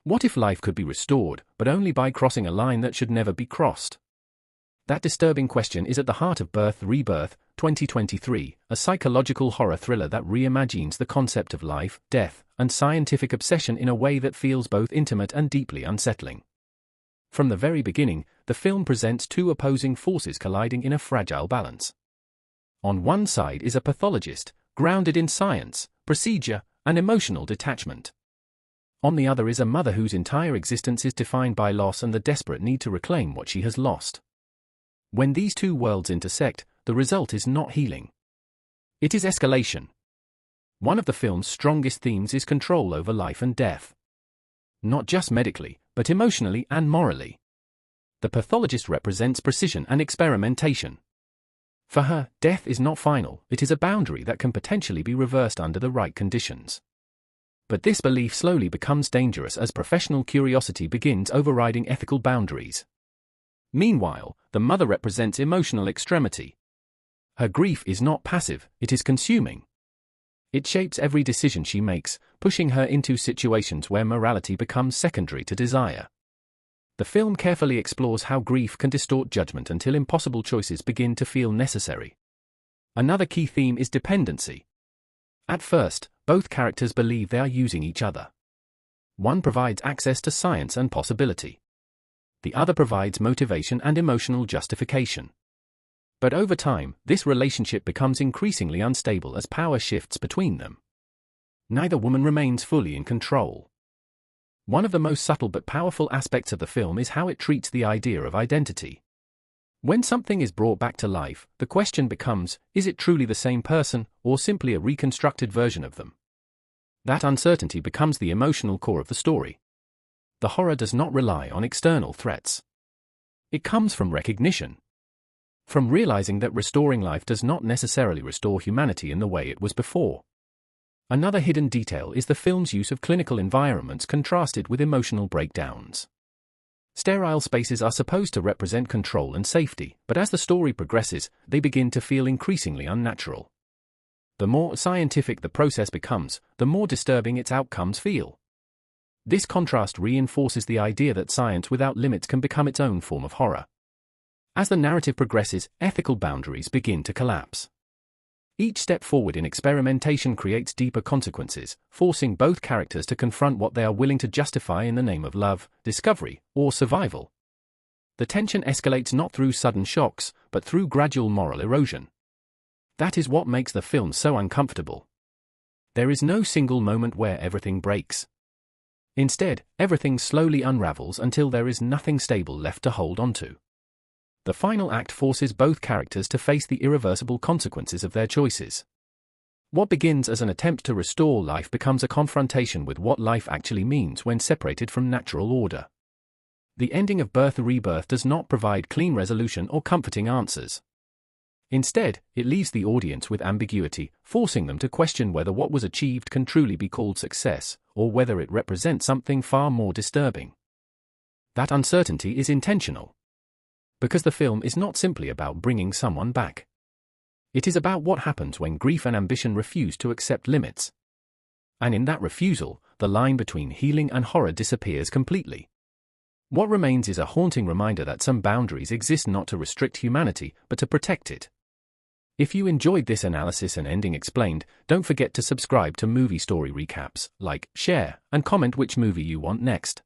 What if life could be restored, but only by crossing a line that should never be crossed? That disturbing question is at the heart of Rebirth, 2023, a psychological horror thriller that reimagines the concept of life, death, and scientific obsession in a way that feels both intimate and deeply unsettling. From the very beginning, the film presents two opposing forces colliding in a fragile balance. On one side is a pathologist, grounded in science, procedure, and emotional detachment. On the other is a mother whose entire existence is defined by loss and the desperate need to reclaim what she has lost. When these two worlds intersect, the result is not healing. It is escalation. One of the film's strongest themes is control over life and death. Not just medically, but emotionally and morally. The pathologist represents precision and experimentation. For her, death is not final, it is a boundary that can potentially be reversed under the right conditions. But this belief slowly becomes dangerous as professional curiosity begins overriding ethical boundaries. Meanwhile, the mother represents emotional extremity. Her grief is not passive, it is consuming. It shapes every decision she makes, pushing her into situations where morality becomes secondary to desire. The film carefully explores how grief can distort judgment until impossible choices begin to feel necessary. Another key theme is dependency. At first, both characters believe they are using each other. One provides access to science and possibility. The other provides motivation and emotional justification. But over time, this relationship becomes increasingly unstable as power shifts between them. Neither woman remains fully in control. One of the most subtle but powerful aspects of the film is how it treats the idea of identity. When something is brought back to life, the question becomes, is it truly the same person, or simply a reconstructed version of them? That uncertainty becomes the emotional core of the story. The horror does not rely on external threats. It comes from recognition. From realizing that restoring life does not necessarily restore humanity in the way it was before. Another hidden detail is the film's use of clinical environments contrasted with emotional breakdowns. Sterile spaces are supposed to represent control and safety, but as the story progresses, they begin to feel increasingly unnatural. The more scientific the process becomes, the more disturbing its outcomes feel. This contrast reinforces the idea that science without limits can become its own form of horror. As the narrative progresses, ethical boundaries begin to collapse. Each step forward in experimentation creates deeper consequences, forcing both characters to confront what they are willing to justify in the name of love, discovery, or survival. The tension escalates not through sudden shocks, but through gradual moral erosion. That is what makes the film so uncomfortable. There is no single moment where everything breaks. Instead, everything slowly unravels until there is nothing stable left to hold onto. The final act forces both characters to face the irreversible consequences of their choices. What begins as an attempt to restore life becomes a confrontation with what life actually means when separated from natural order. The ending of Rebirth does not provide clean resolution or comforting answers. Instead, it leaves the audience with ambiguity, forcing them to question whether what was achieved can truly be called success, or whether it represents something far more disturbing. That uncertainty is intentional. Because the film is not simply about bringing someone back. It is about what happens when grief and ambition refuse to accept limits. And in that refusal, the line between healing and horror disappears completely. What remains is a haunting reminder that some boundaries exist not to restrict humanity, but to protect it. If you enjoyed this analysis and ending explained, don't forget to subscribe to Movie Story Recaps, like, share, and comment which movie you want next.